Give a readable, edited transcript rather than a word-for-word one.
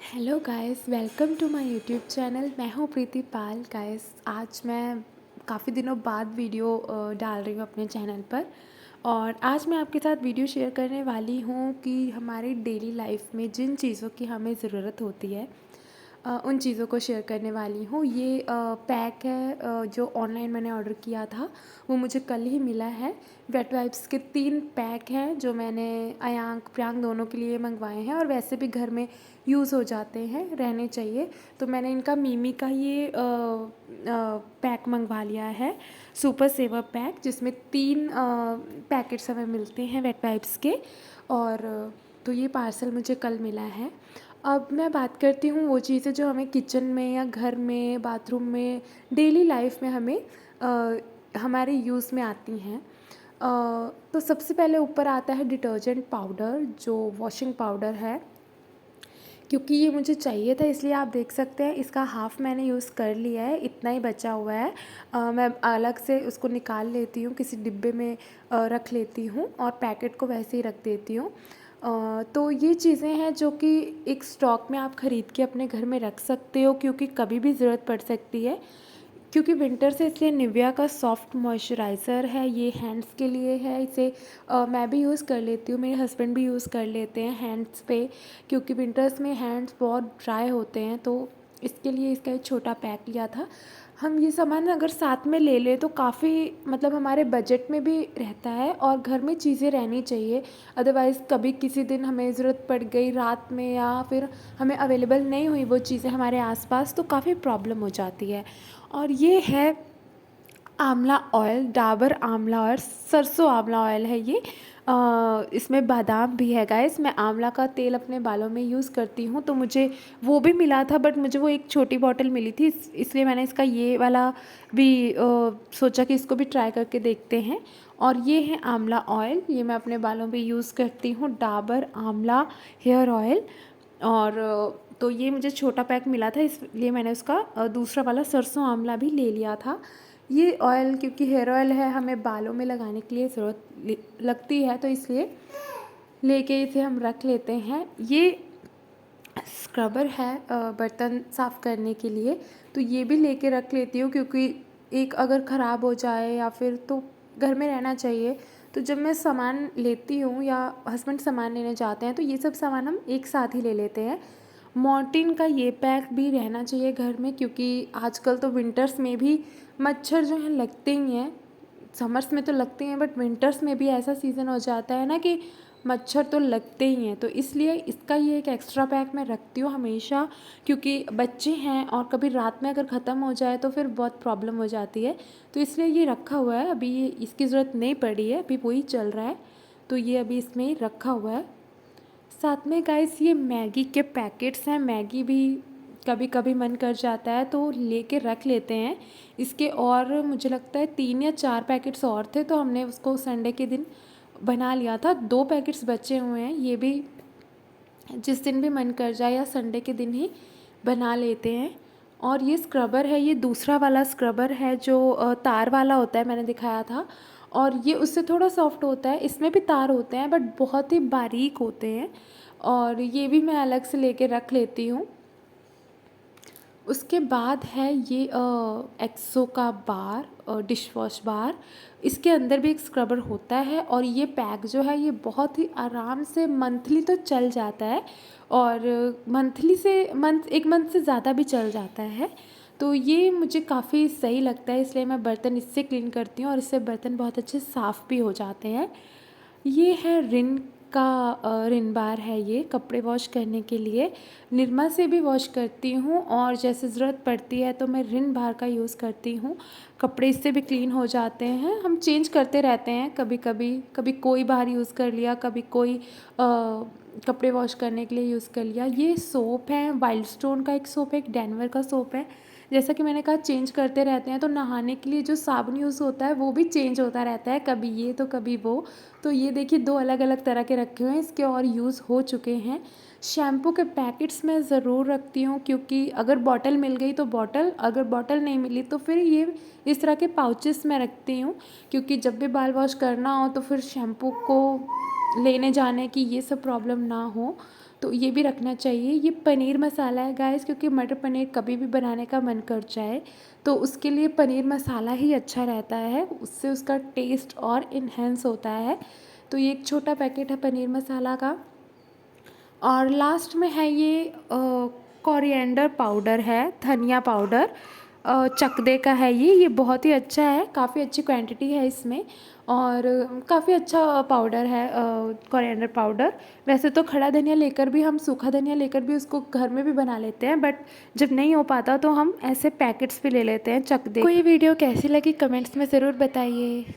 Hello guys, welcome to my YouTube channel. मैं हूँ प्रीति पाल। Guys, आज मैं काफ़ी दिनों बाद वीडियो डाल रही हूँ अपने चैनल पर। और आज मैं आपके साथ वीडियो शेयर करने वाली हूँ कि हमारी डेली लाइफ में जिन चीज़ों की हमें ज़रूरत होती है उन चीज़ों को शेयर करने वाली हूँ। ये पैक है जो ऑनलाइन मैंने ऑर्डर किया था, वो मुझे कल ही मिला है। वेट वाइप्स के 3 पैक हैं जो मैंने अयांक प्रियांक दोनों के लिए मंगवाए हैं, और वैसे भी घर में यूज़ हो जाते हैं, रहने चाहिए। तो मैंने इनका मीमी का ये पैक मंगवा लिया है, सुपर सेवर पैक, जिसमें 3 पैकेट्स हमें मिलते हैं वेट वाइप्स के। और तो ये पार्सल मुझे कल मिला है। अब मैं बात करती हूँ वो चीज़ें जो हमें किचन में या घर में, बाथरूम में, डेली लाइफ में हमें हमारे यूज़ में आती हैं। तो सबसे पहले ऊपर आता है डिटर्जेंट पाउडर, जो वॉशिंग पाउडर है। क्योंकि ये मुझे चाहिए था, इसलिए आप देख सकते हैं इसका हाफ़ मैंने यूज़ कर लिया है, इतना ही बचा हुआ है। मैं अलग से उसको निकाल लेती हूँ, किसी डिब्बे में रख लेती हूँ और पैकेट को वैसे ही रख देती हूँ। तो ये चीज़ें हैं जो कि एक स्टॉक में आप ख़रीद के अपने घर में रख सकते हो, क्योंकि कभी भी ज़रूरत पड़ सकती है। क्योंकि विंटर से, इसलिए निविया का सॉफ्ट मॉइस्चराइज़र है, ये हैंड्स के लिए है। इसे मैं भी यूज़ कर लेती हूँ, मेरे हस्बैंड भी यूज़ कर लेते हैं हैंड्स पे, क्योंकि विंटर्स में हैंड्स बहुत ड्राई होते हैं। तो इसके लिए इसका एक छोटा पैक लिया था। हम ये सामान अगर साथ में ले लें तो काफ़ी, मतलब हमारे बजट में भी रहता है, और घर में चीज़ें रहनी चाहिए। अदरवाइज़ कभी किसी दिन हमें ज़रूरत पड़ गई रात में, या फिर हमें अवेलेबल नहीं हुई वो चीज़ें हमारे आसपास, तो काफ़ी प्रॉब्लम हो जाती है। और ये है आंवला ऑयल, डाबर आंवला ऑयल, सरसों आंवला ऑयल है ये। इसमें बादाम भी है गाइस। मैं आंवला का तेल अपने बालों में यूज़ करती हूँ, तो मुझे वो भी मिला था, बट मुझे वो एक छोटी बॉटल मिली थी, इसलिए मैंने इसका ये वाला भी सोचा कि इसको भी ट्राई करके देखते हैं। और ये है आंवला ऑयल, ये मैं अपने बालों पे यूज़ करती हूँ, डाबर आंवला हेयर ऑयल। और तो ये मुझे छोटा पैक मिला था, इसलिए मैंने उसका दूसरा वाला सरसों आंवला भी ले लिया था। ये ऑयल, क्योंकि हेयर ऑयल है, हमें बालों में लगाने के लिए ज़रूरत लगती है, तो इसलिए लेके इसे हम रख लेते हैं। ये स्क्रबर है बर्तन साफ़ करने के लिए, तो ये भी लेके रख लेती हूँ, क्योंकि एक अगर ख़राब हो जाए या फिर, तो घर में रहना चाहिए। तो जब मैं सामान लेती हूँ या हस्बैंड सामान लेने जाते हैं, तो ये सब सामान हम एक साथ ही ले लेते हैं। मॉर्टिन का ये पैक भी रहना चाहिए घर में, क्योंकि आजकल तो विंटर्स में भी मच्छर जो हैं लगते ही हैं। समर्स में तो लगते हैं, बट विंटर्स में भी ऐसा सीज़न हो जाता है ना कि मच्छर तो लगते ही हैं। तो इसलिए इसका ये एक एक्स्ट्रा पैक मैं रखती हूँ हमेशा, क्योंकि बच्चे हैं और कभी रात में अगर ख़त्म हो जाए तो फिर बहुत प्रॉब्लम हो जाती है। तो इसलिए ये रखा हुआ है, अभी ये इसकी ज़रूरत नहीं पड़ी है, अभी वही चल रहा है, तो ये अभी इसमें रखा हुआ है। साथ में गाइस ये मैगी के पैकेट्स हैं, मैगी भी कभी कभी मन कर जाता है तो लेके रख लेते हैं इसके। और मुझे लगता है 3 या 4 पैकेट्स और थे, तो हमने उसको संडे के दिन बना लिया था। 2 पैकेट्स बचे हुए हैं, ये भी जिस दिन भी मन कर जाए या संडे के दिन ही बना लेते हैं। और ये स्क्रबर है, ये दूसरा वाला स्क्रबर है जो तार वाला होता है, मैंने दिखाया था। और ये उससे थोड़ा सॉफ्ट होता है, इसमें भी तार होते हैं बट बहुत ही बारीक होते हैं। और ये भी मैं अलग से लेके रख लेती हूँ। उसके बाद है ये एक्सो का बार, डिश वॉश बार। इसके अंदर भी एक स्क्रबर होता है, और ये पैक जो है ये बहुत ही आराम से मंथली तो चल जाता है, और मंथली से मंथ, 1 मंथ से ज़्यादा भी चल जाता है। तो ये मुझे काफ़ी सही लगता है, इसलिए मैं बर्तन इससे क्लीन करती हूँ, और इससे बर्तन बहुत अच्छे साफ़ भी हो जाते हैं। ये है रिन का रिन बार है, ये कपड़े वॉश करने के लिए। निरमा से भी वॉश करती हूँ, और जैसे ज़रूरत पड़ती है तो मैं रिन बार का यूज़ करती हूँ। कपड़े इससे भी क्लीन हो जाते हैं, हम चेंज करते रहते हैं, कभी कभी कभी कोई बार यूज़ कर लिया, कभी कोई कपड़े वॉश करने के लिए यूज़ कर लिया। ये सोप है, वाइल्ड स्टोन का एक सोप है, एक डेनवर का सोप है। जैसा कि मैंने कहा चेंज करते रहते हैं, तो नहाने के लिए जो साबुन यूज़ होता है वो भी चेंज होता रहता है, कभी ये तो कभी वो। तो ये देखिए 2 अलग अलग तरह के रखे हुए हैं, इसके और यूज़ हो चुके हैं। शैम्पू के पैकेट्स मैं ज़रूर रखती हूँ, क्योंकि अगर बॉटल मिल गई तो बॉटल, अगर बॉटल नहीं मिली तो फिर ये इस तरह के पाउचेस में रखती हूँ, क्योंकि जब भी बाल वॉश करना हो तो फिर शैम्पू को लेने जाने की ये सब प्रॉब्लम ना हो। तो ये भी रखना चाहिए। ये पनीर मसाला है गाइस, क्योंकि मटर पनीर कभी भी बनाने का मन कर जाए तो उसके लिए पनीर मसाला ही अच्छा रहता है, उससे उसका टेस्ट और इन्हेंस होता है। तो ये एक छोटा पैकेट है पनीर मसाला का। और लास्ट में है ये कोरिएंडर पाउडर है, धनिया पाउडर चकदे का है ये बहुत ही अच्छा है, काफ़ी अच्छी क्वांटिटी है इसमें और काफ़ी अच्छा पाउडर है कोरिएंडर पाउडर। वैसे तो खड़ा धनिया लेकर भी, हम सूखा धनिया लेकर भी उसको घर में भी बना लेते हैं, बट जब नहीं हो पाता तो हम ऐसे पैकेट्स भी ले लेते हैं चकदे। कोई वीडियो कैसी लगी कमेंट्स में ज़रूर बताइए।